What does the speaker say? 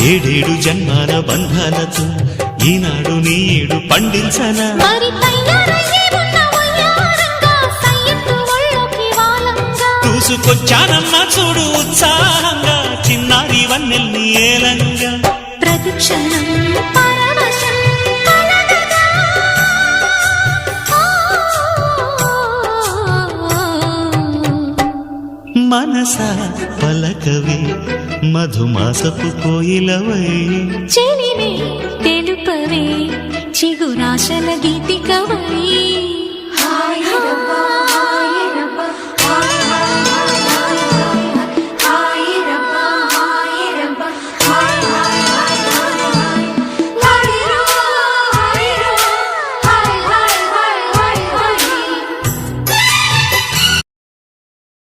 ఏడేడు జన్మాల బంధాలతో ఈనాడు నీడు పండించనా చూసుకొచ్చానమ్మా చూడు ఉత్సాహంగా చిన్నారి వన్నెల్ని ఏలంగా ప్రతిక్షణం మనసా పలకవే మధుమాసపు కోయిలవై చెలిమే తెలుపవే చిగురాశల గీతికవై